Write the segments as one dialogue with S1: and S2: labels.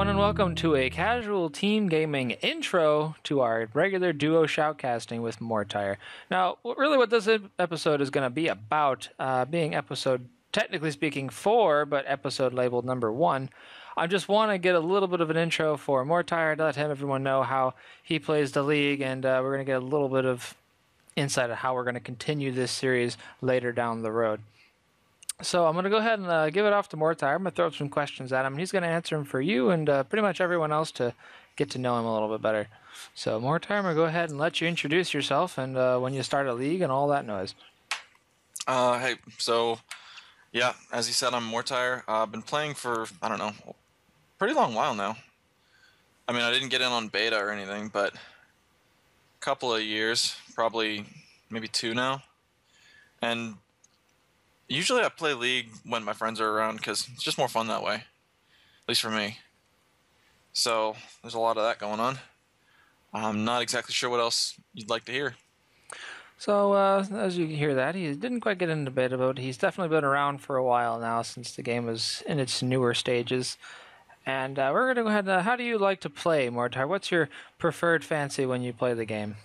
S1: everyone, and welcome to a Casual Team Gaming intro to our regular Duo Shoutcasting with Mortire. Now, what this episode is going to be about, being episode, technically speaking, 4, but episode labeled number 1, I just want to get a little bit of an intro for Mortire to let everyone know how he plays the league, and we're going to get a little bit of insight of how we're going to continue this series later down the road. So I'm going to go ahead and give it off to Mortire. I'm going to throw some questions at him, and he's going to answer them for you and pretty much everyone else to get to know him a little bit better. So Mortire, I'm going to go ahead and let you introduce yourself and when you start a league and all that noise.
S2: Hey, so, yeah, as you said, I'm Mortire. I've been playing for, I don't know, a pretty long while now. I mean, I didn't get in on beta or anything, but a couple of years, probably maybe 2 now. And usually I play League when my friends are around because it's just more fun that way, at least for me. So there's a lot of that going on. I'm not exactly sure what else you'd like to hear.
S1: So as you hear that, he didn't quite get into beta, but he's definitely been around for a while now since the game was in its newer stages. And we're going to go ahead and how do you like to play, Mortire? What's your preferred fancy when you play the game?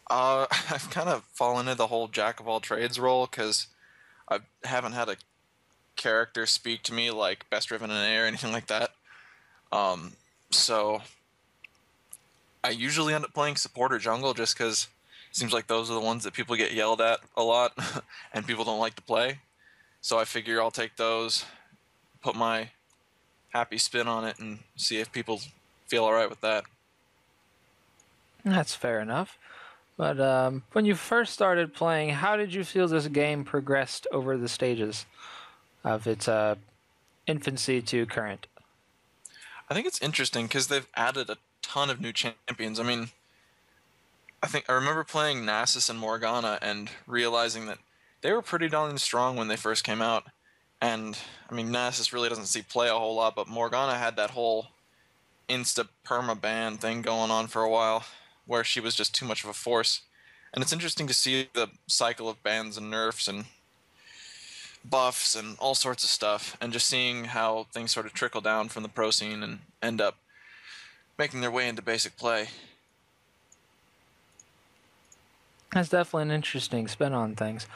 S2: I've kind of fallen into the whole jack of all trades role because I haven't had a character speak to me like best driven in A or anything like that. So I usually end up playing support or jungle just because it seems like those are the ones that people get yelled at a lot and people don't like to play. So I figure I'll take those, put my happy spin on it, and see if people feel alright with that.
S1: That's fair enough. But when you first started playing, how did you feel this game progressed over the stages of its infancy to current?
S2: I think it's interesting because they've added a ton of new champions. I mean, I remember playing Nasus and Morgana and realizing that they were pretty darn strong when they first came out. And, I mean, Nasus really doesn't see play a whole lot, but Morgana had that whole insta-perma-ban thing going on for a while, where she was just too much of a force. And it's interesting to see the cycle of bans and nerfs and buffs and all sorts of stuff, and just seeing how things sort of trickle down from the pro scene and end up making their way into basic play.
S1: That's definitely an interesting spin on things.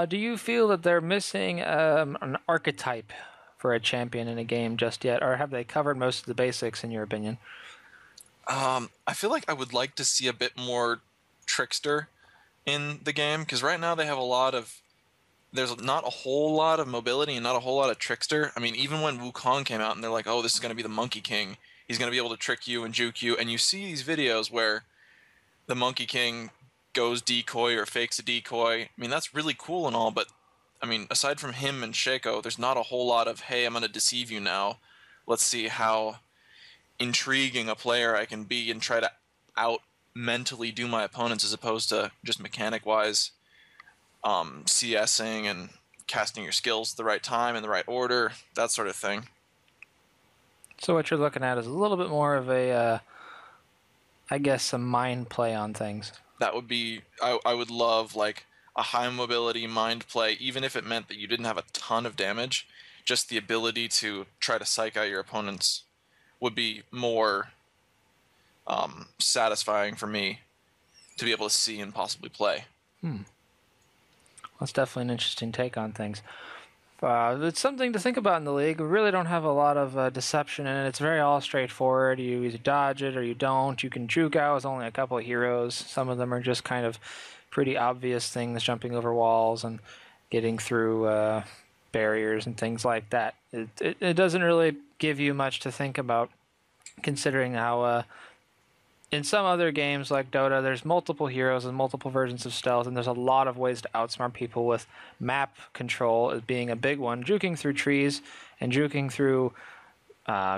S1: Do you feel that they're missing an archetype for a champion in a game just yet, or have they covered most of the basics in your opinion?
S2: I feel like I would like to see a bit more trickster in the game, because right now they have there's not a whole lot of mobility and not a whole lot of trickster. I mean, even when Wukong came out and they're like, oh, this is going to be the Monkey King, he's going to be able to trick you and juke you, and you see these videos where the Monkey King goes decoy or fakes a decoy. I mean, that's really cool and all, but I mean, aside from him and Shaco, there's not a whole lot of, hey, I'm going to deceive you now. Let's see how intriguing a player I can be and try to out-mentally do my opponents, as opposed to just mechanic-wise CSing and casting your skills at the right time in the right order, that sort of thing.
S1: So what you're looking at is a little bit more of a, I guess, a mind play on things.
S2: That would be, I would love like a high mobility mind play, even if it meant that you didn't have a ton of damage. Just the ability to try to psych out your opponents would be more satisfying for me to be able to see and possibly play.
S1: That's definitely an interesting take on things. It's something to think about in the league. We really don't have a lot of deception in it. It's very all straightforward. You either dodge it or you don't. You can juke out with only a couple of heroes. Some of them are just kind of pretty obvious things, jumping over walls and getting through barriers and things like that. It doesn't really give you much to think about, considering how in some other games like Dota, there's multiple heroes and multiple versions of stealth, and there's a lot of ways to outsmart people, with map control as being a big one. Juking through trees and juking through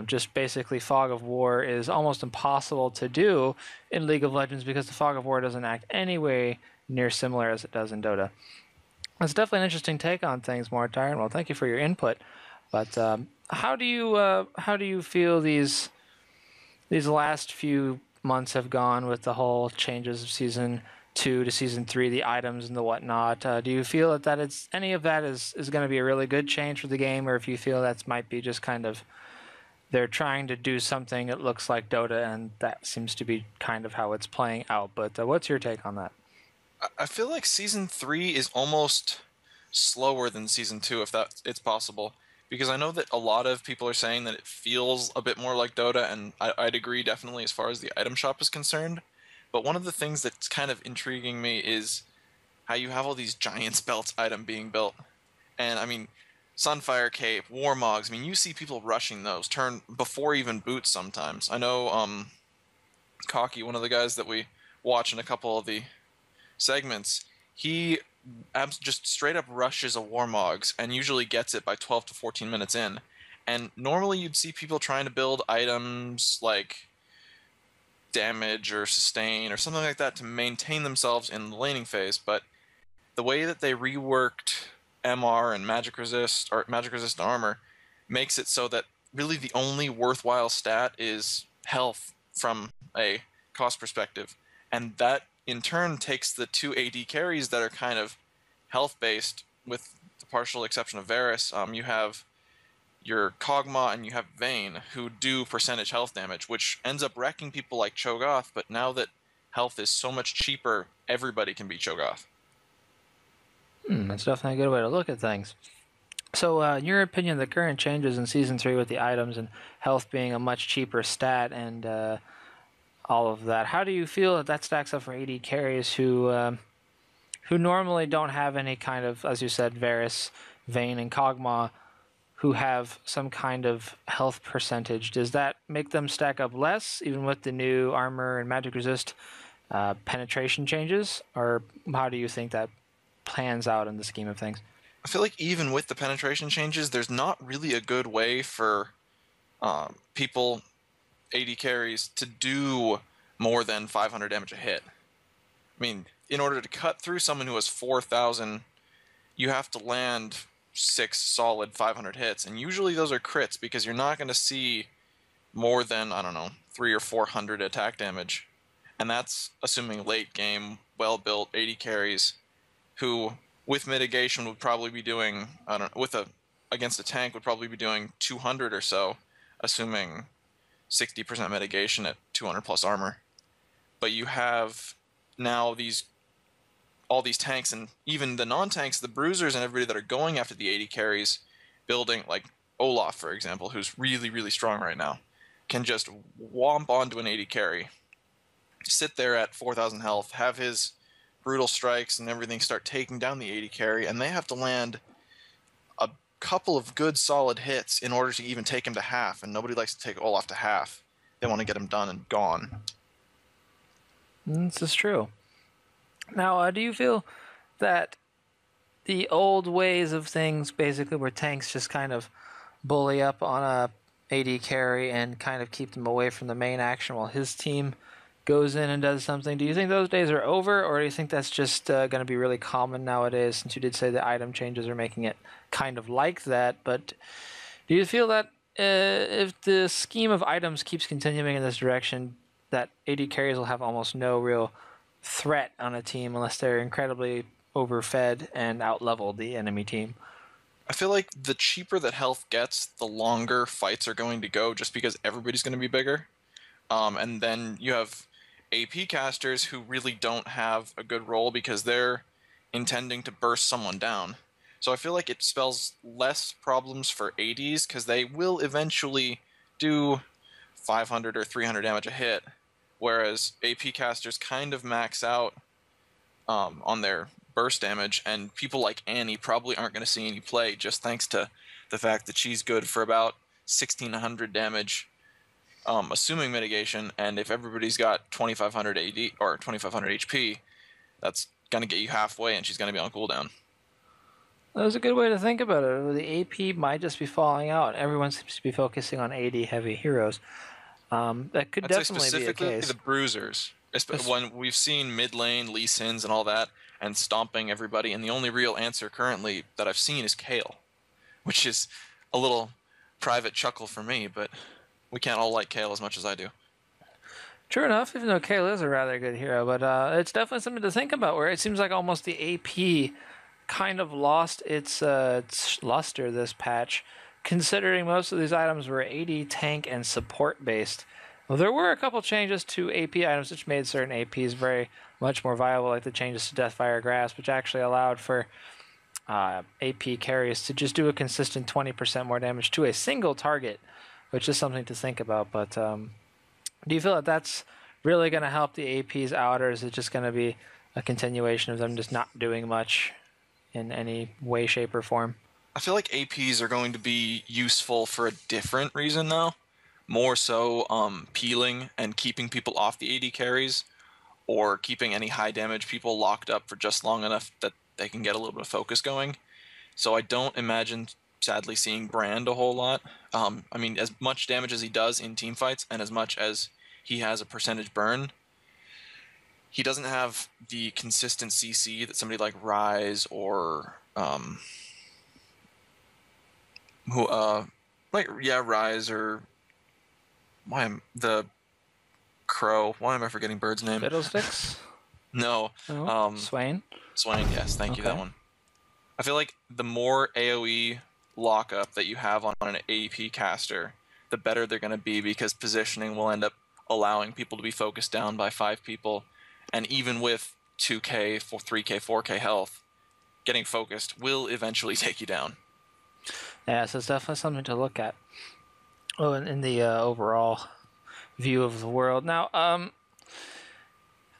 S1: just basically fog of war is almost impossible to do in League of Legends, because the fog of war doesn't act anyway near similar as it does in Dota. That's definitely an interesting take on things, Mortire. Well, thank you for your input. But how do you feel these last few months have gone with the whole changes of Season 2 to Season 3, the items and the whatnot? Do you feel that any of that is going to be a really good change for the game, or if you feel that might be just kind of they're trying to do something that looks like Dota, and that seems to be kind of how it's playing out. But what's your take on that?
S2: I feel like season 3 is almost slower than season 2, if that it's possible. Because I know that a lot of people are saying that it feels a bit more like Dota, and I'd agree definitely as far as the item shop is concerned. But one of the things that's kind of intriguing me is how you have all these Giants belts item being built. And I mean, Sunfire Cape, Warmogs, I mean, you see people rushing those, turn before even boots sometimes. I know Cocky, one of the guys that we watch in a couple of the segments, he just straight up rushes a Warmogs and usually gets it by 12 to 14 minutes in. And normally you'd see people trying to build items like damage or sustain or something like that to maintain themselves in the laning phase, but the way that they reworked MR and magic resist or magic resist armor makes it so that really the only worthwhile stat is health from a cost perspective. And that in turn takes the two AD carries that are kind of health based, with the partial exception of Varus. You have your Kog'Maw and you have Vayne, who do percentage health damage, which ends up wrecking people like Cho'Gath. But now that health is so much cheaper, everybody can beat Cho'Gath.
S1: That's definitely a good way to look at things. So, in your opinion, the current changes in Season 3 with the items and health being a much cheaper stat and all of that, how do you feel that stacks up for AD carries who normally don't have any kind of, as you said, Varus, Vayne, and Kog'Maw, who have some kind of health percentage? Does that make them stack up less, even with the new armor and magic resist penetration changes? Or how do you think that plans out in the scheme of things?
S2: I feel like even with the penetration changes, there's not really a good way for people, AD carries, to do more than 500 damage a hit. I mean, in order to cut through someone who has 4,000, you have to land 6 solid 500 hits, and usually those are crits because you're not going to see more than, I don't know, 3 or 400 attack damage. And that's assuming late game, well-built AD carries who, with mitigation, would probably be doing, I don't know, against a tank would probably be doing 200 or so, assuming 60% mitigation at 200 plus armor. But you have now all these tanks, and even the non-tanks, the bruisers and everybody that are going after the AD carries, building, like Olaf, for example, who's really, really strong right now, can just womp onto an AD carry, sit there at 4,000 health, have his brutal strikes and everything start taking down the AD carry, and they have to land a couple of good solid hits in order to even take him to half, and nobody likes to take Olaf to half. They want to get him done and gone.
S1: This is true. Now, do you feel that the old ways of things, basically where tanks just kind of bully up on a AD carry and kind of keep them away from the main action while his team goes in and does something, do you think those days are over, or do you think that's just going to be really common nowadays, since you did say the item changes are making it kind of like that? But do you feel that if the scheme of items keeps continuing in this direction, that AD carries will have almost no real threat on a team unless they're incredibly overfed and outleveled the enemy team?
S2: I feel like the cheaper that health gets, the longer fights are going to go, just because everybody's going to be bigger. And then you have AP casters who really don't have a good role because they're intending to burst someone down. So I feel like it spells less problems for ADs because they will eventually do 500 or 300 damage a hit, whereas AP casters kind of max out on their burst damage, and people like Annie probably aren't going to see any play just thanks to the fact that she's good for about 1,600 damage, assuming mitigation, and if everybody's got 2,500 AD or 2,500 HP, that's going to get you halfway, and she's going to be on cooldown.
S1: That was a good way to think about it. The AP might just be falling out. Everyone seems to be focusing on AD-heavy heroes. That could
S2: I'd say
S1: definitely be the
S2: specifically
S1: case.
S2: the bruisers. When we've seen mid lane, Lee Sins and all that, and stomping everybody, and the only real answer currently that I've seen is Kayle, which is a little private chuckle for me, but we can't all like Kayle as much as I do.
S1: True enough, even though Kayle is a rather good hero, but it's definitely something to think about, where it seems like almost the AP kind of lost its luster this patch considering most of these items were AD, tank, and support based. Well, there were a couple changes to AP items which made certain APs very much more viable, like the changes to Deathfire Grasp, which actually allowed for AP carries to just do a consistent 20% more damage to a single target, which is something to think about. But do you feel that that's really going to help the APs out, or is it just going to be a continuation of them just not doing much in any way, shape, or form?
S2: I feel like APs are going to be useful for a different reason now. More so peeling and keeping people off the AD carries, or keeping any high damage people locked up for just long enough that they can get a little bit of focus going. So I don't imagine, sadly, seeing Brand a whole lot. I mean, as much damage as he does in team fights, and as much as he has a percentage burn, he doesn't have the consistent CC that somebody like Rise or Rise, or the Crow. Why am I forgetting Bird's name?
S1: Fiddlesticks?
S2: No.
S1: No. Swain?
S2: Swain, yes, thank you, that one. I feel like the more AoE lockup that you have on an AP caster, the better they're going to be, because positioning will end up allowing people to be focused down by 5 people. And even with 2k, 3k, 4k health, getting focused will eventually take you down.
S1: Yeah, so it's definitely something to look at. Oh, in the overall view of the world. Now,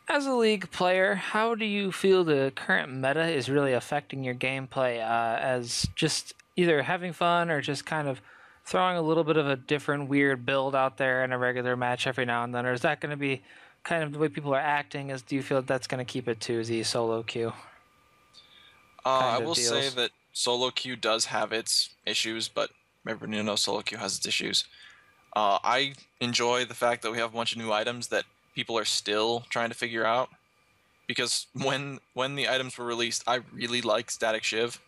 S1: as a League player, how do you feel the current meta is really affecting your gameplay, as just either having fun or just kind of throwing a little bit of a different weird build out there in a regular match every now and then? Or is that going to be kind of the way people are acting? Do you feel that's going to keep it to the solo queue?
S2: I will say that solo queue does have its issues, but everybody knows solo queue has its issues. I enjoy the fact that we have a bunch of new items that people are still trying to figure out, because when the items were released, I really liked Static Shiv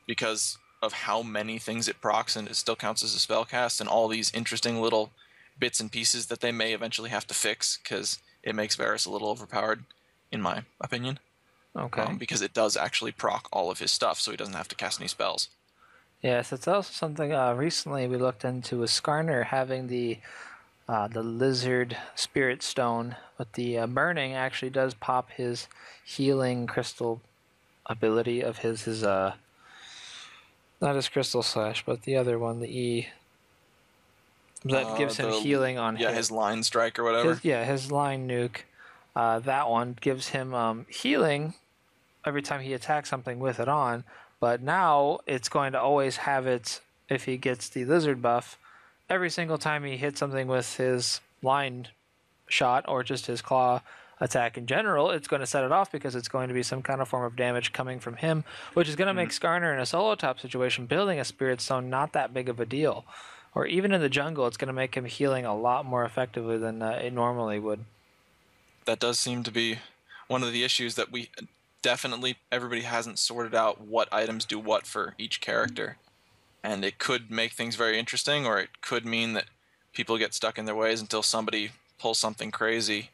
S2: because of how many things it procs, and it still counts as a spell cast, and all these interesting little bits and pieces that they may eventually have to fix, because it makes Varus a little overpowered, in my opinion.
S1: Okay.
S2: Because it does actually proc all of his stuff, so he doesn't have to cast any spells.
S1: Yes, it's also something recently we looked into with Skarner having the lizard spirit stone, but the burning actually does pop his healing crystal ability of his not his crystal slash, but the other one, the E, that gives him healing on
S2: his line strike or whatever.
S1: His line nuke. That one gives him healing every time he attacks something with it on, but now it's going to always have it if he gets the lizard buff. Every single time he hits something with his line shot or just his claw attack in general, it's going to set it off, because it's going to be some kind of form of damage coming from him, which is going to make Skarner in a solo top situation building a Spirit Stone not that big of a deal. Or even in the jungle, it's going to make him healing a lot more effectively than it normally would.
S2: That does seem to be one of the issues, that everybody hasn't sorted out what items do what for each character. And it could make things very interesting, or it could mean that people get stuck in their ways until somebody pulls something crazy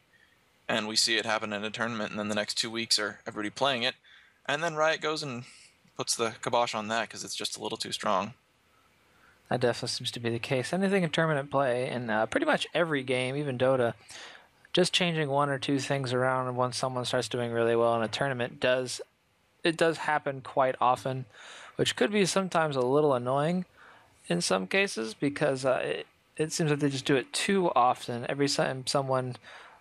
S2: and we see it happen in a tournament, and then the next 2 weeks are everybody playing it, and then Riot goes and puts the kibosh on that because it's just a little too strong.
S1: That definitely seems to be the case. Anything in tournament play, in pretty much every game, even Dota, just changing one or two things around once someone starts doing really well in a tournament does happen quite often, which could be sometimes a little annoying in some cases, because it seems like they just do it too often. Every time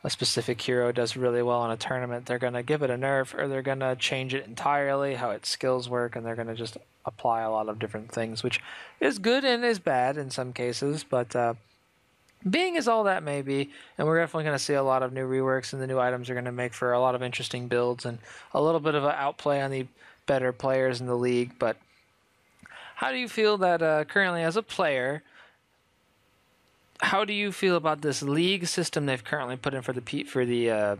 S1: a specific hero does really well in a tournament, they're going to give it a nerf, or they're going to change it entirely, how its skills work, and they're going to just apply a lot of different things, which is good and is bad in some cases, but being as all that may be, and we're definitely going to see a lot of new reworks, and the new items are going to make for a lot of interesting builds and a little bit of an outplay on the better players in the league. But how do you feel that currently as a player, how do you feel about this league system they've currently put in for the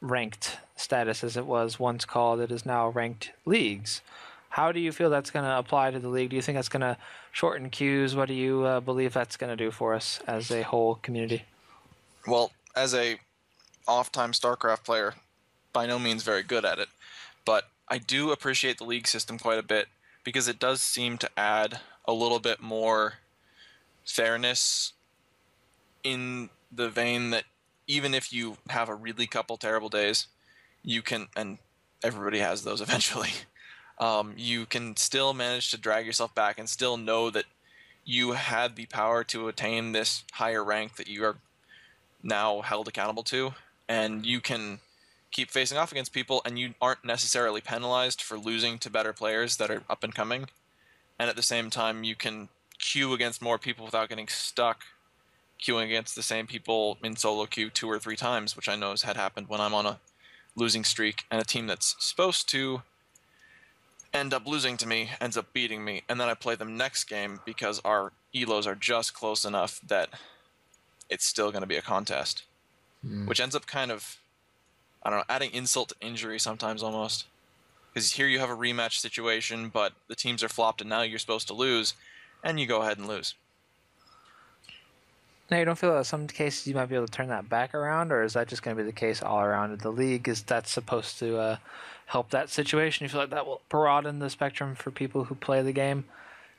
S1: ranked status, as it was once called? It is now ranked leagues. How do you feel that's going to apply to the league? Do you think that's going to shorten queues? What do you believe that's going to do for us as a whole community?
S2: Well, as a off-time StarCraft player, by no means very good at it, but I do appreciate the league system quite a bit, because it does seem to add a little bit more fairness in the vein that even if you have a really couple terrible days, you can, and everybody has those eventually, you can still manage to drag yourself back and still know that you had the power to attain this higher rank that you are now held accountable to, and you can keep facing off against people, and you aren't necessarily penalized for losing to better players that are up and coming. And at the same time, you can queue against more people without getting stuck queuing against the same people in solo queue 2 or 3 times, which I know has had happened when I'm on a losing streak and a team that's supposed to end up losing to me ends up beating me, and then I play them next game because our elos are just close enough that it's still going to be a contest, which ends up kind of, I don't know, adding insult to injury sometimes almost. Because here you have a rematch situation, but the teams are flopped and now you're supposed to lose, and you go ahead and lose.
S1: Now, you don't feel that in some cases you might be able to turn that back around, or is that just going to be the case all around the league? Is that supposed to help that situation? You feel like that will broaden the spectrum for people who play the game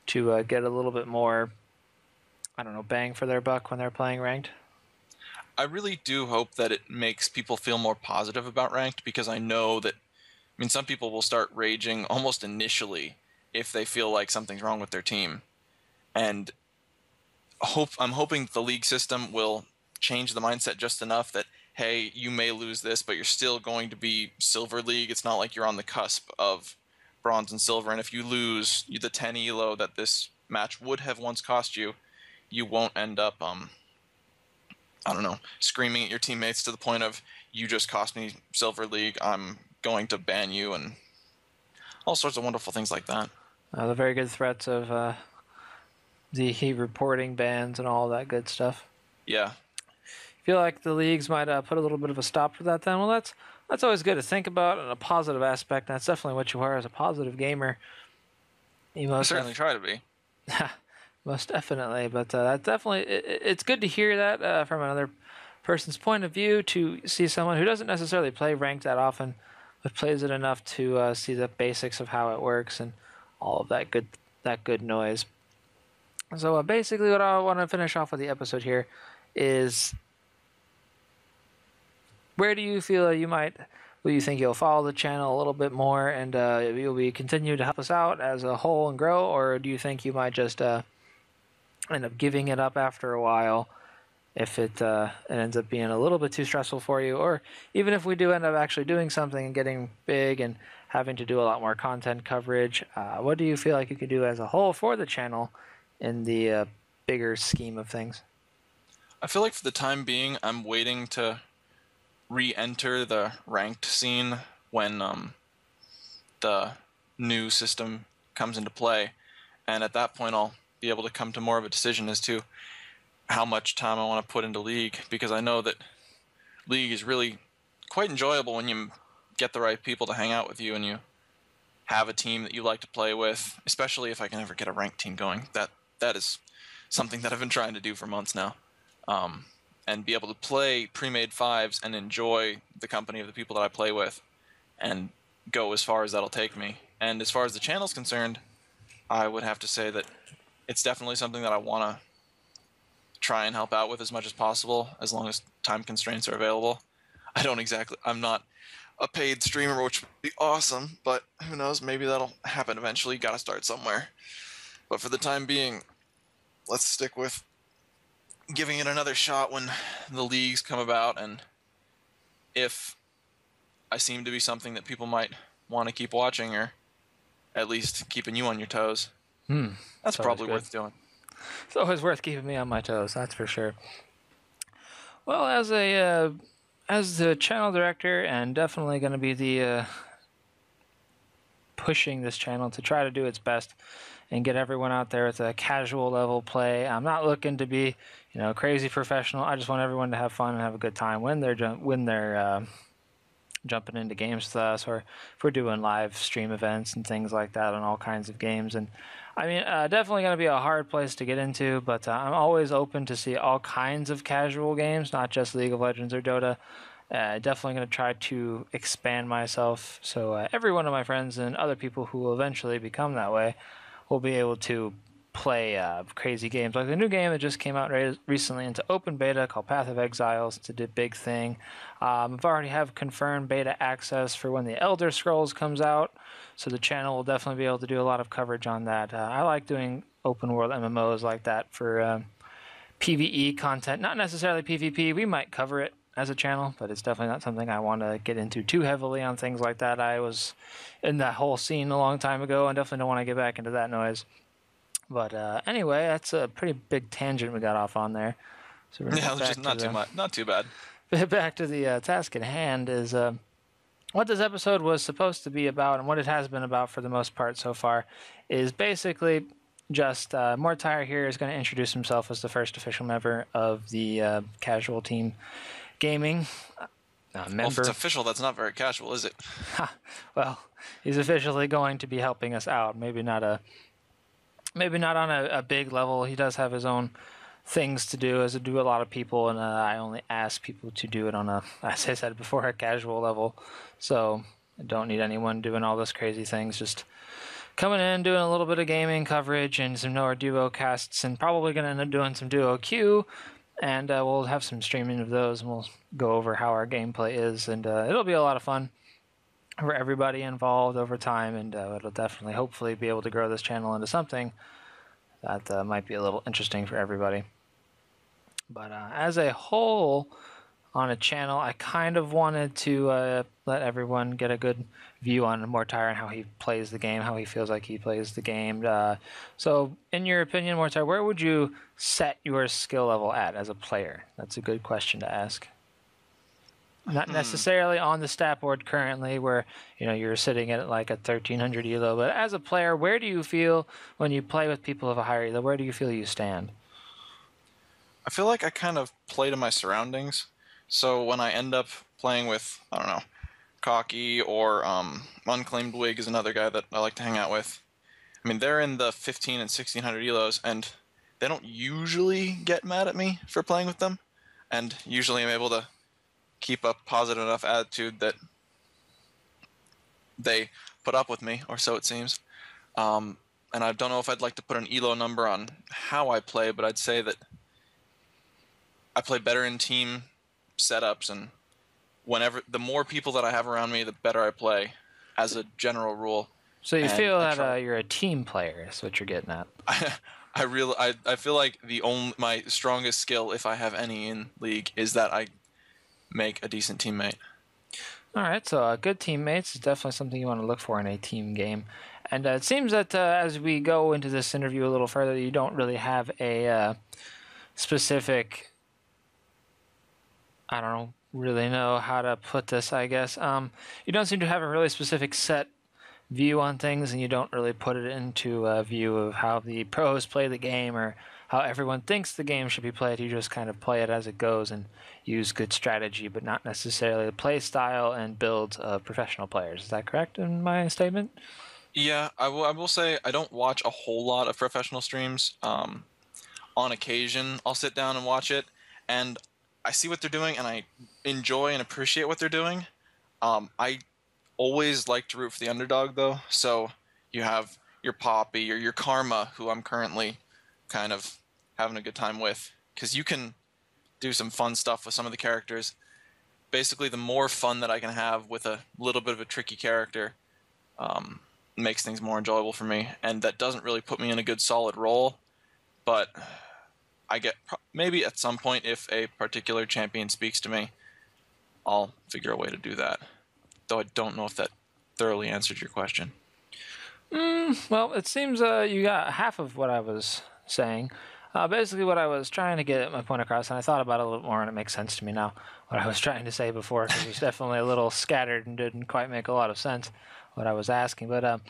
S1: to get a little bit more, I don't know, bang for their buck when they're playing ranked?
S2: I really do hope that it makes people feel more positive about ranked, because I know that, I mean, some people will start raging almost initially if they feel like something's wrong with their team. And I'm hoping the league system will change the mindset just enough that, hey, you may lose this, but you're still going to be Silver League. It's not like you're on the cusp of Bronze and Silver, and if you lose the 10 elo that this match would have once cost you, you won't end up, I don't know, screaming at your teammates to the point of, you just cost me Silver League, I'm going to ban you, and all sorts of wonderful things like that.
S1: The very good threats of the reporting bans and all that good stuff.
S2: Yeah.
S1: Feel like the leagues might put a little bit of a stop to that then? Well, that's always good to think about in a positive aspect. That's definitely what you are as a positive gamer.
S2: I certainly try to be.
S1: Most definitely, but that definitely it's good to hear that from another person's point of view, to see someone who doesn't necessarily play ranked that often, but plays it enough to see the basics of how it works and all of that good noise. So basically, what I want to finish off with the episode here is, where do you feel will you think you'll follow the channel a little bit more and you'll be continue to help us out as a whole and grow, or do you think you might just end up giving it up after a while if it ends up being a little bit too stressful for you, or even if we do end up actually doing something and getting big and having to do a lot more content coverage, what do you feel like you could do as a whole for the channel in the bigger scheme of things?
S2: I feel like for the time being, I'm waiting to re-enter the ranked scene when the new system comes into play, and at that point I'll be able to come to more of a decision as to how much time I want to put into League, because I know that League is really quite enjoyable when you get the right people to hang out with you and you have a team that you like to play with, especially if I can ever get a ranked team going. That is something that I've been trying to do for months now. And be able to play pre-made fives and enjoy the company of the people that I play with and go as far as that'll take me. And as far as the channel's concerned, I would have to say that it's definitely something that I want to try and help out with as much as possible, as long as time constraints are available. I'm not a paid streamer, which would be awesome, but who knows, maybe that'll happen eventually. Gotta start somewhere. But for the time being, let's stick with giving it another shot when the leagues come about, and if I seem to be something that people might want to keep watching, or at least keeping you on your toes, that's probably worth doing.
S1: It's always worth keeping me on my toes, that's for sure. Well, as the channel director, and definitely going to be the pushing this channel to try to do its best and get everyone out there with a casual level play. I'm not looking to be, crazy professional. I just want everyone to have fun and have a good time when they're jumping into games with us, or if we're doing live stream events and things like that on all kinds of games. And I mean, definitely going to be a hard place to get into, but I'm always open to see all kinds of casual games, not just League of Legends or Dota. Definitely going to try to expand myself so every one of my friends and other people who will eventually become that way will be able to play crazy games. Like the new game that just came out recently into open beta called Path of Exiles. It's a big thing. I've already have confirmed beta access for when the Elder Scrolls comes out, so the channel will definitely be able to do a lot of coverage on that. I like doing open world MMOs like that for PvE content, not necessarily PvP. We might cover it as a channel, but it's definitely not something I want to get into too heavily on things like that. I was in that whole scene a long time ago and definitely don't want to get back into that noise. But anyway, that's a pretty big tangent we got off on there. So we're gonna
S2: Yeah,
S1: get
S2: it was
S1: back
S2: just
S1: to
S2: not too much, not too bad.
S1: back to the task at hand. Is what this episode was supposed to be about, and what it has been about for the most part so far, is basically just Mortire here is going to introduce himself as the first official member of the Casual Team Gaming
S2: Well, if
S1: member.
S2: it's official, that's not very casual, is it?
S1: Well, he's officially going to be helping us out. Maybe not on a big level. He does have his own things to do, as do a lot of people, and I only ask people to do it on a, as I said before, a casual level. So I don't need anyone doing all those crazy things. Just coming in, doing a little bit of gaming coverage and some more Duo casts, and probably going to end up doing some Duo Q, and we'll have some streaming of those, and we'll go over how our gameplay is, and it'll be a lot of fun for everybody involved over time, and it'll definitely, hopefully, be able to grow this channel into something that might be a little interesting for everybody. But as a whole, on a channel, I kind of wanted to let everyone get a good view on Mortire and how he plays the game, how he feels like he plays the game. So, in your opinion, Mortire, where would you set your skill level at as a player? That's a good question to ask. Not necessarily on the stat board currently, where you're sitting at like a 1300 elo, but as a player, where do you feel when you play with people of a higher elo? Where do you feel you stand?
S2: I feel like I kind of play to my surroundings. So when I end up playing with, I don't know, Cocky or Unclaimed Wig is another guy that I like to hang out with. I mean, they're in the 15 and 1600 elos, and they don't usually get mad at me for playing with them. And usually I'm able to keep a positive enough attitude that they put up with me, or so it seems. And I don't know if I'd like to put an elo number on how I play, but I'd say that I play better in team setups, and the more people that I have around me, the better I play, as a general rule.
S1: So you feel that you're a team player, is what you're getting at.
S2: I feel like my strongest skill, if I have any in League, is that I make a decent teammate.
S1: All right, so good teammates is definitely something you want to look for in a team game. And it seems that as we go into this interview a little further, you don't really have a specific, I don't really know how to put this, I guess. You don't seem to have a really specific set view on things, and you don't really put it into a view of how the pros play the game or how everyone thinks the game should be played. You just kind of play it as it goes and use good strategy, but not necessarily the play style and builds of professional players. Is that correct in my statement?
S2: Yeah, I will say I don't watch a whole lot of professional streams. On occasion, I'll sit down and watch it, and I see what they're doing, and I enjoy and appreciate what they're doing. I always like to root for the underdog, though. So you have your Poppy or your Karma, who I'm currently kind of having a good time with, because you can do some fun stuff with some of the characters. Basically, the more fun that I can have with a little bit of a tricky character makes things more enjoyable for me, and that doesn't really put me in a good solid role, but I get maybe at some point, if a particular champion speaks to me, I'll figure a way to do that. Though I don't know if that thoroughly answered your question.
S1: Well, it seems you got half of what I was saying. Basically, what I was trying to get my point across, and I thought about it a little more, and it makes sense to me now, what I was trying to say before, because it was definitely a little scattered and didn't quite make a lot of sense, what I was asking. But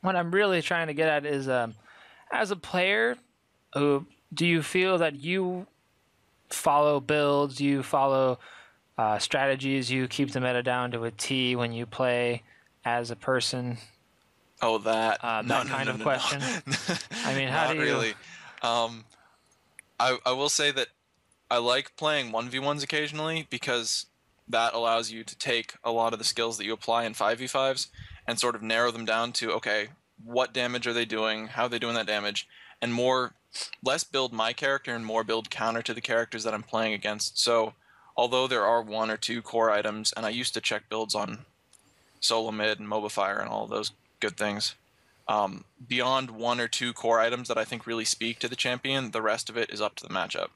S1: what I'm really trying to get at is, as a player, do you feel that you follow builds, you follow strategies, you keep the meta down to a T when you play as a person?
S2: Oh, that
S1: that kind of question. I mean, how do you?
S2: Really. I will say that I like playing 1v1s occasionally, because that allows you to take a lot of the skills that you apply in 5v5s and sort of narrow them down to, okay, what damage are they doing, how are they doing that damage, and less build my character and more build counter to the characters that I'm playing against. So although there are 1 or 2 core items, and I used to check builds on solo mid and mobile fire and all of those good things, beyond 1 or 2 core items that I think really speak to the champion, the rest of it is up to the matchup.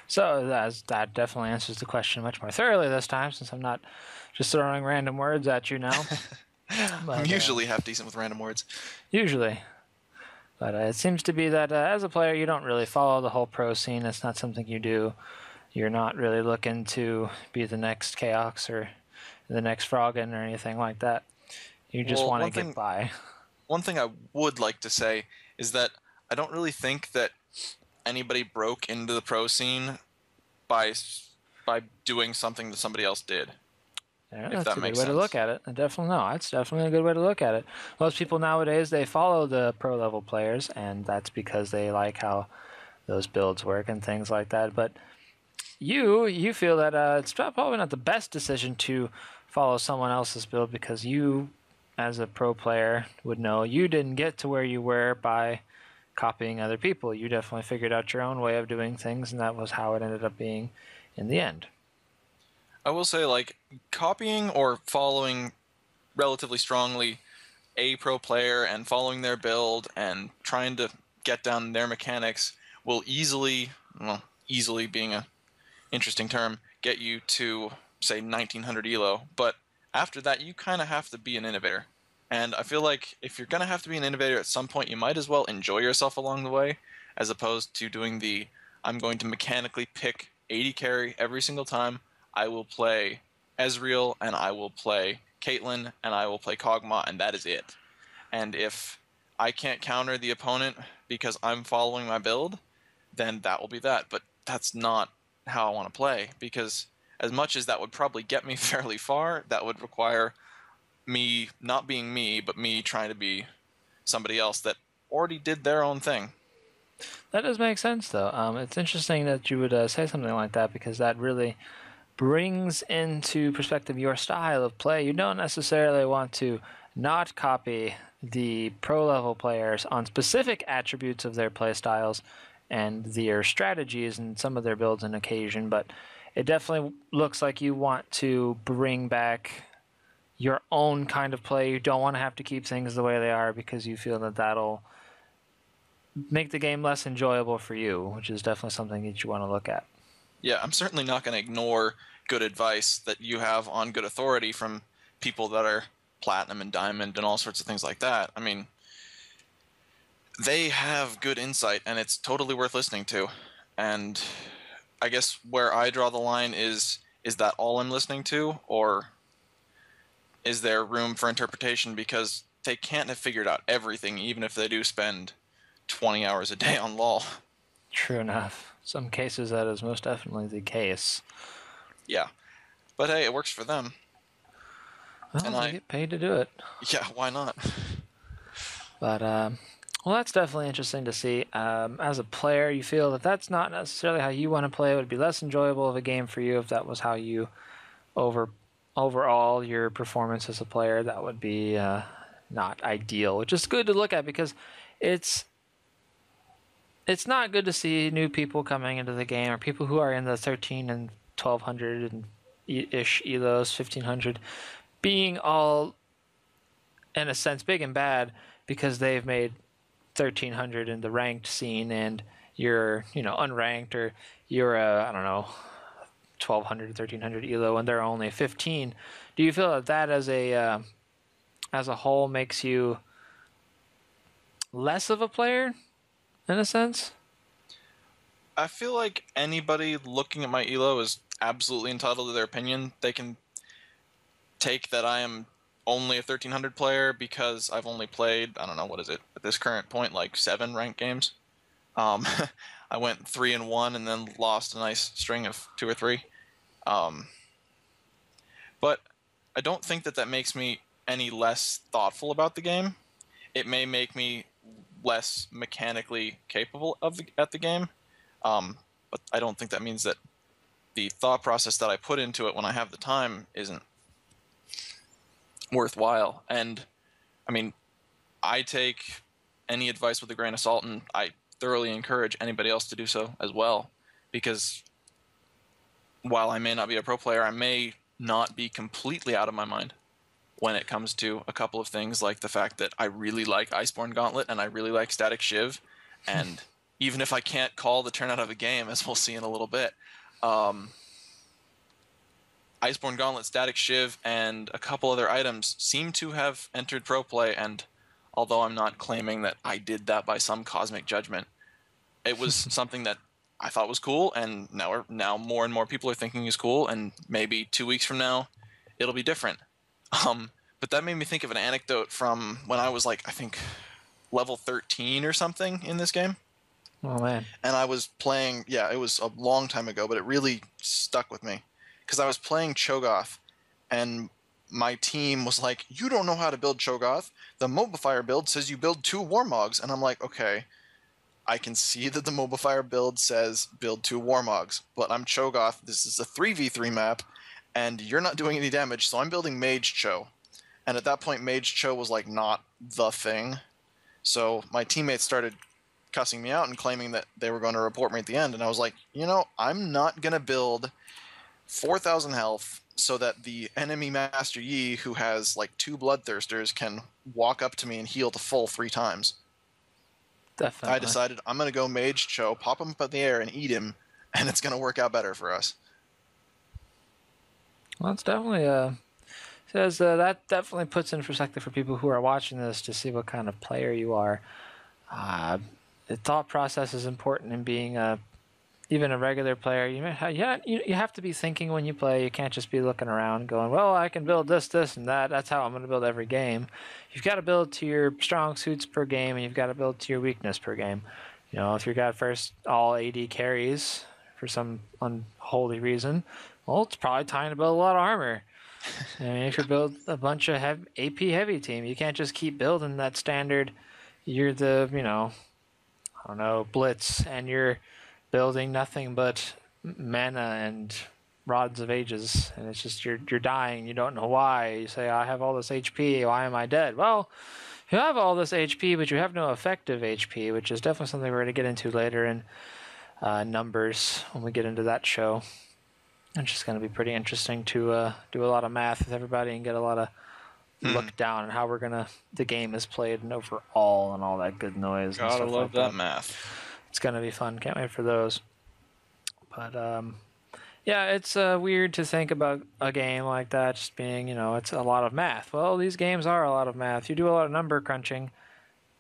S1: So that definitely answers the question much more thoroughly this time, since I'm not just throwing random words at you now.
S2: I'm usually half decent with random words.
S1: Usually. But it seems to be that as a player, you don't really follow the whole pro scene. It's not something you do. You're not really looking to be the next Chaos or the next Froggen or anything like that. You just want to get by.
S2: One thing I would like to say is that I don't really think that anybody broke into the pro scene by doing something that somebody else did.
S1: Yeah, that's a good way to look at it. That's definitely a good way to look at it. Most people nowadays, they follow the pro level players, and that's because they like how those builds work and things like that. But you feel that it's probably not the best decision to follow someone else's build, because you, as a pro player, would know you didn't get to where you were by copying other people. You definitely figured out your own way of doing things, and that was how it ended up being in the end.
S2: I will say, like, copying or following relatively strongly a pro player and following their build and trying to get down their mechanics will easily being a interesting term, get you to, say, 1900 elo. But after that, you kind of have to be an innovator. And I feel like if you're going to have to be an innovator at some point, you might as well enjoy yourself along the way, as opposed to doing I'm going to mechanically pick 80 carry every single time. I will play Ezreal, and I will play Caitlyn, and I will play Kog'Maw, and that is it. And if I can't counter the opponent because I'm following my build, then that will be that. But that's not how I want to play, because as much as that would probably get me fairly far, that would require me not being me, but me trying to be somebody else that already did their own thing.
S1: That does make sense, though. It's interesting that you would say something like that, because that really brings into perspective your style of play. You don't necessarily want to not copy the pro level players on specific attributes of their play styles and their strategies and some of their builds on occasion, but it definitely looks like you want to bring back your own kind of play. You don't want to have to keep things the way they are, because you feel that that'll make the game less enjoyable for you, which is definitely something that you want to look at.
S2: Yeah, I'm certainly not going to ignore good advice that you have on good authority from people that are platinum and diamond and all sorts of things like that. I mean, they have good insight, and it's totally worth listening to. And I guess where I draw the line is that all I'm listening to, or is there room for interpretation, because they can't have figured out everything, even if they do spend 20 hours a day on LoL.
S1: True enough. Some cases that is most definitely the case.
S2: Yeah. But hey, it works for them.
S1: Well,
S2: and
S1: they get paid to do it.
S2: Yeah, why not?
S1: But, well, that's definitely interesting to see. As a player, you feel that that's not necessarily how you want to play. It would be less enjoyable of a game for you if that was how you overall your performance as a player. That would be not ideal, which is good to look at, because it's not good to see new people coming into the game, or people who are in the 13 and 1200 and ish elos, 1500, being all, in a sense, big and bad because they've made 1300 in the ranked scene, and you're, unranked, or you're I don't know, 1200, 1300 elo, and they're only 15. Do you feel that as a whole makes you less of a player, in a sense?
S2: I feel like anybody looking at my elo is absolutely entitled to their opinion. They can take that I am only a 1300 player because I've only played, I don't know, what is it, at this current point, like 7 ranked games. I went 3-1 and then lost a nice string of 2 or 3. But I don't think that makes me any less thoughtful about the game. It may make me less mechanically capable at the game, but I don't think that means that the thought process that I put into it when I have the time isn't worthwhile. And I mean, I take any advice with a grain of salt, and I thoroughly encourage anybody else to do so as well, because while I may not be a pro player, I may not be completely out of my mind when it comes to a couple of things, like the fact that I really like Iceborne Gauntlet and I really like Static Shiv. And even if I can't call the turnout of a game, as we'll see in a little bit, Iceborne Gauntlet, Static Shiv, and a couple other items seem to have entered pro play. And although I'm not claiming that I did that by some cosmic judgment, it was something that I thought was cool, and now more and more people are thinking is cool, and maybe 2 weeks from now, it'll be different. But that made me think of an anecdote from when I was like, I think, level 13 or something in this game.
S1: Oh, man.
S2: And I was playing, yeah, it was a long time ago, but it really stuck with me. Because I was playing Cho'Gath, and my team was like, you don't know how to build Cho'Gath. The Mobifier build says you build 2 Warmogs. And I'm like, okay, I can see that the Mobifier build says build 2 Warmogs, but I'm Cho'Gath. This is a 3v3 map, and you're not doing any damage, so I'm building Mage Cho. And at that point, Mage Cho was like not the thing. So my teammates started cussing me out and claiming that they were going to report me at the end. And I was like, you know, I'm not going to build 4,000 health so that the enemy Master Yi, who has like 2 Bloodthirsters, can walk up to me and heal to full 3 times.
S1: Definitely.
S2: I decided I'm going to go Mage Cho, pop him up in the air and eat him, and it's going to work out better for us.
S1: Well, it's definitely says that definitely puts in perspective for people who are watching this to see what kind of player you are. The thought process is important in being even a regular player. You have to be thinking when you play. You can't just be looking around going, well, I can build this, and that. That's how I'm going to build every game. You've got to build to your strong suits per game, and you've got to build to your weakness per game. You know, if you've got first all AD carries for some unholy reason, well, it's probably time to build a lot of armor. I mean, if you build a bunch of AP heavy team, you can't just keep building that standard. You're the, I don't know, Blitz, and you're building nothing but mana and rods of ages, and it's just you're dying. You don't know why. You say, I have all this HP. Why am I dead? Well, you have all this HP, but you have no effective HP, which is definitely something we're going to get into later in numbers when we get into that show. It's just going to be pretty interesting to do a lot of math with everybody and get a lot of look down at how the game is played and overall and all that good noise.
S2: Gotta
S1: and stuff
S2: love
S1: like
S2: that math.
S1: It's going to be fun. Can't wait for those. But yeah, it's weird to think about a game like that just being, it's a lot of math. Well, these games are a lot of math. You do a lot of number crunching,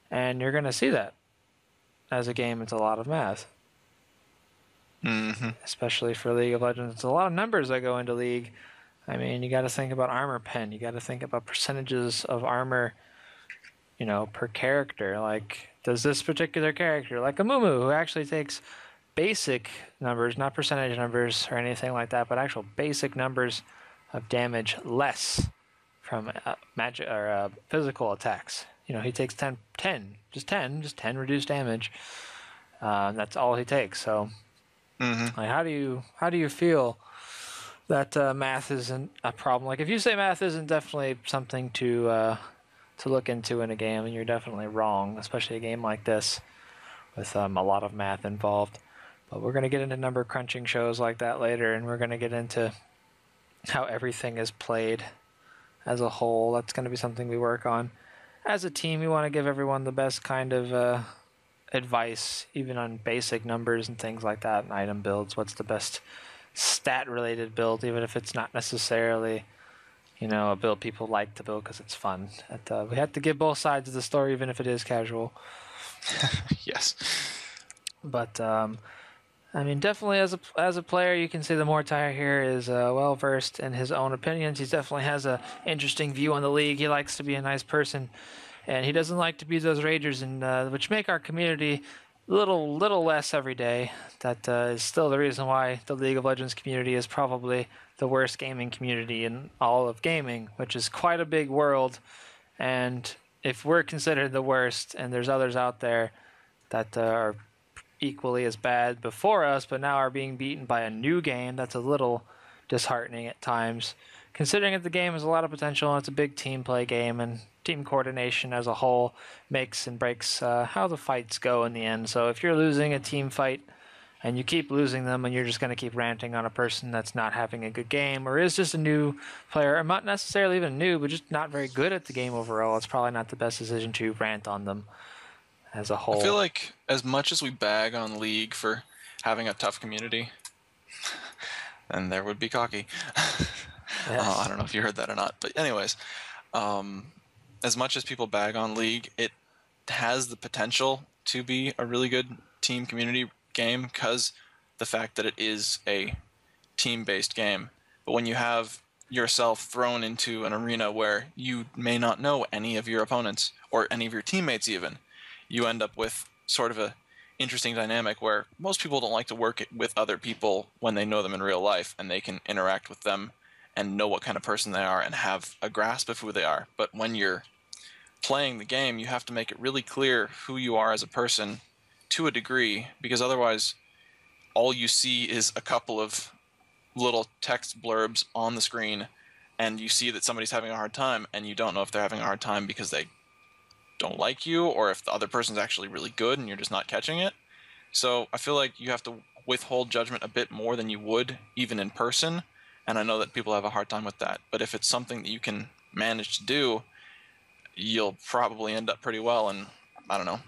S1: and you're going to see that. As a game, it's a lot of math.
S2: Mm-hmm.
S1: Especially for League of Legends. It's a lot of numbers that go into League. I mean, you got to think about armor pen. You got to think about percentages of armor, per character. Like, does this particular character, like a Mumu, who actually takes basic numbers, not percentage numbers or anything like that, but actual basic numbers of damage less from magic or physical attacks. He takes 10 reduced damage. That's all he takes. So, like, how do you feel that math isn't a problem? Like, if you say math isn't definitely something to look into in a game, and you're definitely wrong, especially a game like this with a lot of math involved. But we're going to get into number crunching shows like that later, and we're going to get into how everything is played as a whole. That's going to be something we work on. As a team, we want to give everyone the best kind of advice, even on basic numbers and things like that, and item builds. What's the best stat-related build, even if it's not necessarily, a build people like to build because it's fun. We have to give both sides of the story, even if it is casual.
S2: Yes.
S1: But I mean, definitely as a player, you can see the Mortire here is well versed in his own opinions. He definitely has a interesting view on the league. He likes to be a nice person, and he doesn't like to be those ragers, and which make our community little less every day. That is still the reason why the League of Legends community is probably the worst gaming community in all of gaming, which is quite a big world. And if we're considered the worst, and there's others out there that are equally as bad before us, but now are being beaten by a new game. That's a little disheartening at times, considering that the game has a lot of potential and it's a big team play game, and team coordination as a whole makes and breaks how the fights go in the end. So if you're losing a team fight and you keep losing them and you're just going to keep ranting on a person that's not having a good game or is just a new player, or not necessarily even new, but just not very good at the game overall, it's probably not the best decision to rant on them as a
S2: I feel
S1: whole.
S2: like as much as we bag on League for having a tough community, and there would be cocky. I
S1: Yes.
S2: don't know if you heard that or not, but anyways, as much as people bag on League, it has the potential to be a really good team community game because the fact that it is a team-based game. But when you have yourself thrown into an arena where you may not know any of your opponents or any of your teammates even, you end up with sort of a interesting dynamic where most people don't like to work with other people when they know them in real life and they can interact with them and know what kind of person they are and have a grasp of who they are. But when you're playing the game, you have to make it really clear who you are as a person to a degree, because otherwise all you see is a couple of little text blurbs on the screen and you see that somebody's having a hard time and you don't know if they're having a hard time because they don't like you or if the other person's actually really good and you're just not catching it. So I feel like you have to withhold judgment a bit more than you would even in person, and I know that people have a hard time with that, but if it's something that you can manage to do, you'll probably end up pretty well. And I don't know,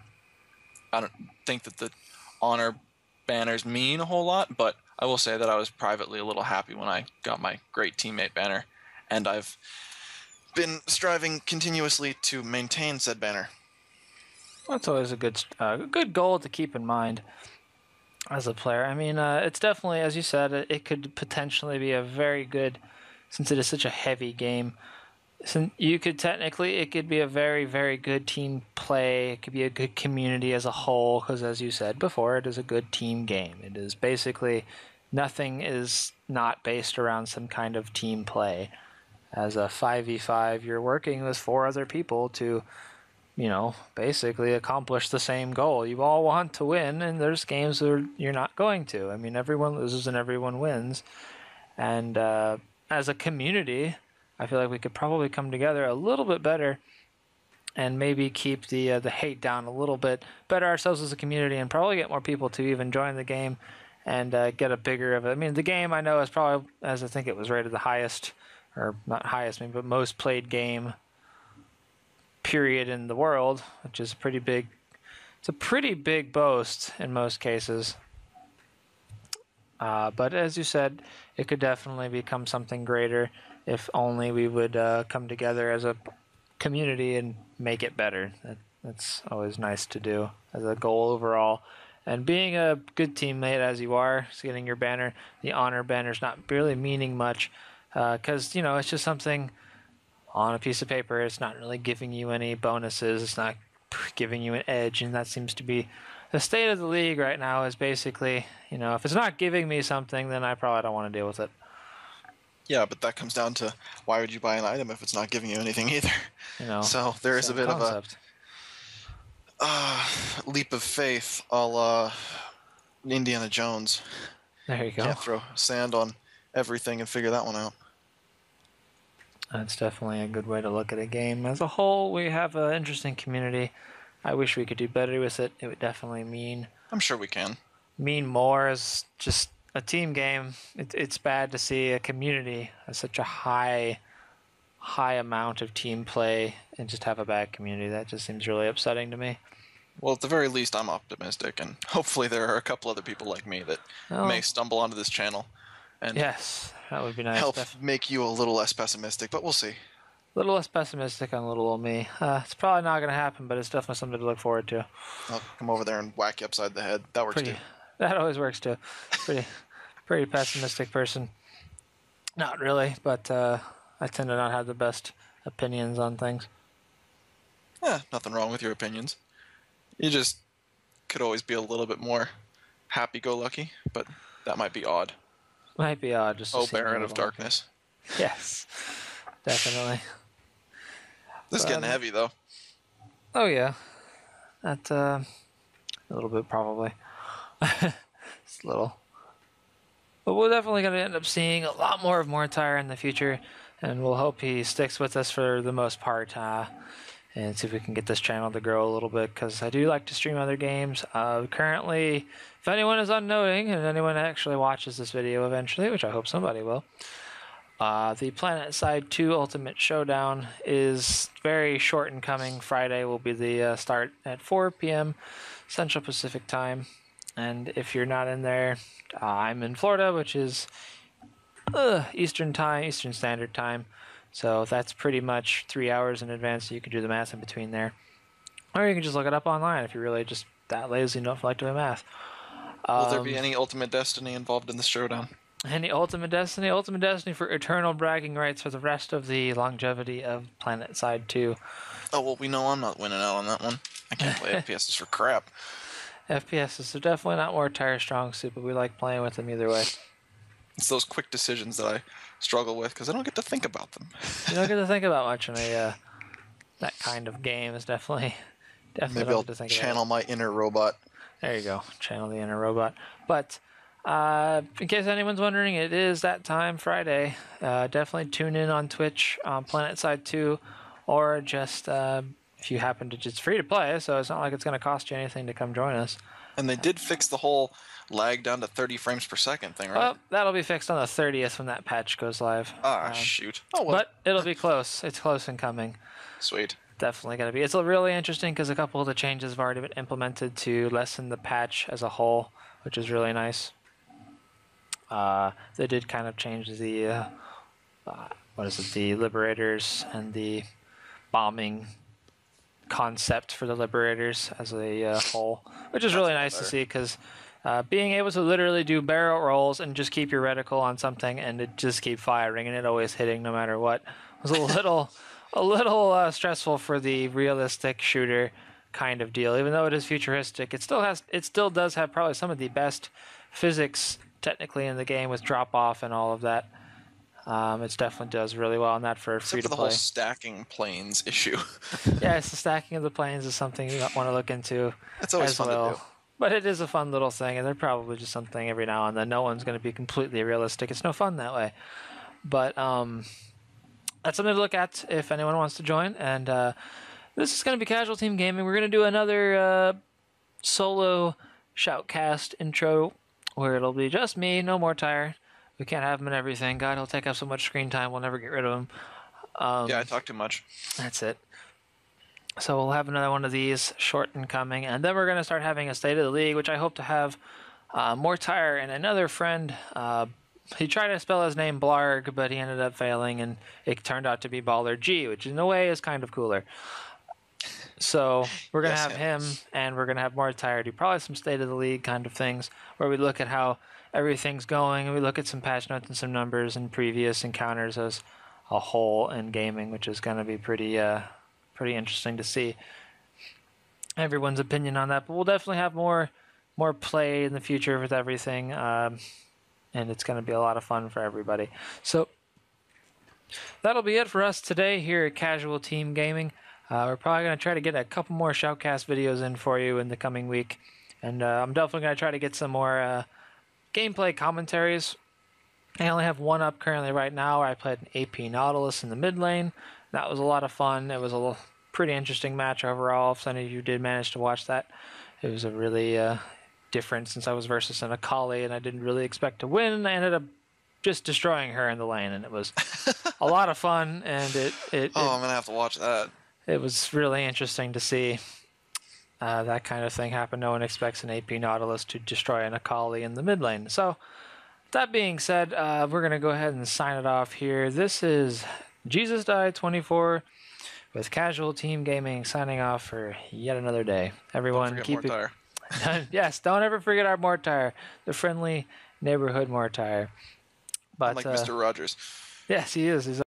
S2: I don't think that the honor banners mean a whole lot, but I will say that I was privately a little happy when I got my great teammate banner, and I've been striving continuously to maintain said banner.
S1: That's always a good goal to keep in mind as a player. I mean, it's definitely, as you said, it could potentially be a very good, since it is such a heavy game. So it could be a very, very good team play. It could be a good community as a whole, because as you said before, it is a good team game. It is basically, nothing is not based around some kind of team play. As a 5v5, you're working with 4 other people to, basically accomplish the same goal. You all want to win, and there's games where you're not going to. I mean, everyone loses and everyone wins. And as a community, I feel like we could probably come together a little bit better and maybe keep the hate down a little bit, better ourselves as a community, and probably get more people to even join the game and get a bigger of it. I mean, the game I know is probably, as I think it was rated the highest, or not highest maybe, but most played game period in the world, which is it's a pretty big boast in most cases. But as you said, it could definitely become something greater if only we would come together as a community and make it better. That's always nice to do as a goal overall. And being a good teammate as you are, so getting your banner, the honor banner's not really meaning much, because it's just something on a piece of paper. It's not really giving you any bonuses. It's not giving you an edge, and that seems to be the state of the league right now. Is basically, if it's not giving me something, then I probably don't want to deal with it.
S2: Yeah, but that comes down to why would you buy an item if it's not giving you anything either? So there is a bit
S1: concept.
S2: of a leap of faith, a la Indiana Jones.
S1: There you go.
S2: Can't throw sand on everything and figure that one out.
S1: That's definitely a good way to look at a game. As a whole, we have an interesting community. I wish we could do better with it. It would definitely
S2: I'm sure we can.
S1: mean more as just a team game. It's bad to see a community as such a high amount of team play and just have a bad community. That just seems really upsetting to me.
S2: Well, at the very least, I'm optimistic, and hopefully there are a couple other people like me that may stumble onto this channel and
S1: yes, that would be nice.
S2: help make you a little less pessimistic, but we'll see.
S1: A little less pessimistic on little old me. It's probably not going to happen, but it's definitely something to look forward to.
S2: I'll come over there and whack you upside the head. That works too.
S1: That always works too. Pretty pessimistic person. Not really, but I tend to not have the best opinions on things.
S2: Nothing wrong with your opinions. You just could always be a little bit more happy-go-lucky, but that might be odd.
S1: Might be odd. Just
S2: Baron of Darkness.
S1: Yes, definitely.
S2: This is getting heavy, though.
S1: Oh yeah, that a little bit probably. It's a little. But we're definitely going to end up seeing a lot more of Mortire in the future, and we'll hope he sticks with us for the most part, and see if we can get this channel to grow a little bit, because I do like to stream other games. Currently, if anyone is unknowing, and anyone actually watches this video eventually, which I hope somebody will, the PlanetSide 2 Ultimate Showdown is very short in coming. Friday will be the start at 4 p.m. Central Pacific Time. And if you're not in there, I'm in Florida, which is Eastern Standard Time. So that's pretty much 3 hours in advance, so you can do the math in between there. Or you can just look it up online if you're really just that lazy and don't feel like doing math.
S2: Will there be any Ultimate Destiny involved in the showdown?
S1: Any Ultimate Destiny? Ultimate Destiny for eternal bragging rights for the rest of the longevity of PlanetSide 2.
S2: Oh, well, we know I'm not winning out on that one. I can't play FPSs for crap.
S1: FPSs are definitely not Mortire strong suit, but we like playing with them either way.
S2: It's those quick decisions that I struggle with because I don't get to think about them.
S1: You don't get to think about much in a that kind of game. Is definitely
S2: Maybe I'll channel my inner robot.
S1: There you go, channel the inner robot. But in case anyone's wondering, it is that time, Friday. Definitely tune in on Twitch on PlanetSide 2, or just if you happen to, it's free to play, so it's not like it's going to cost you anything to come join us.
S2: And they did fix the whole lag down to 30 frames per second thing, right?
S1: Well, that'll be fixed on the 30th when that patch goes live.
S2: Shoot. Oh, well.
S1: But it'll be close. It's close in coming.
S2: Sweet.
S1: Definitely going to be. It's really interesting because a couple of the changes have already been implemented to lessen the patch as a whole, which is really nice. They did kind of change the, the Liberators and the bombing concept for the Liberators as a whole, which is really nice to see, because being able to literally do barrel rolls and just keep your reticle on something and it just keep firing and it always hitting no matter what was a little stressful for the realistic shooter kind of deal. Even though it is futuristic, it still does have probably some of the best physics technically in the game with drop off and all of that. It definitely does really well on that for free to play.
S2: The whole stacking planes issue.
S1: Yes, the stacking of the planes is something you want to look into.
S2: That's always fun to do.
S1: But it is a fun little thing, and they're probably just something every now and then. No one's going to be completely realistic. It's no fun that way. But that's something to look at if anyone wants to join. And this is going to be Casual Team Gaming. We're going to do another solo Shoutcast intro where it'll be just me, no Mortire. We can't have him in everything. God, he'll take up so much screen time, we'll never get rid of him.
S2: Yeah, I talk too much.
S1: That's it. So we'll have another one of these short and coming, and then we're going to start having a State of the League, which I hope to have Mortire and another friend. He tried to spell his name Blarg, but he ended up failing, and it turned out to be Baller G, which in a way is kind of cooler. So we're going to have him, and we're going to have Mortire do probably some State of the League kind of things, where we look at how everything's going, and we look at some patch notes and some numbers and previous encounters as a whole in gaming, which is going to be pretty interesting to see everyone's opinion on that. But we'll definitely have more play in the future with everything, and it's going to be a lot of fun for everybody. So that'll be it for us today here at Casual Team Gaming. We're probably going to try to get a couple more Shoutcast videos in for you in the coming week, and I'm definitely going to try to get some more gameplay commentaries. I only have one up currently right now where I played an AP Nautilus in the mid lane. That was a lot of fun. It was a pretty interesting match overall. If any of you did manage to watch that, it was a really different, since I was versus an Akali and I didn't really expect to win. I ended up just destroying her in the lane, and it was a lot of fun. And I'm
S2: gonna have to watch that.
S1: It was really interesting to see that kind of thing happen. No one expects an AP Nautilus to destroy an Akali in the mid lane. So that being said, we're gonna go ahead and sign it off here. This is Jesus Died 24 with Casual Team Gaming signing off for yet another day. Everyone, keep
S2: Mortire.
S1: Yes, don't ever forget our Mortire, the friendly neighborhood Mortire. But
S2: like Mr. Rogers.
S1: Yes, he is. He's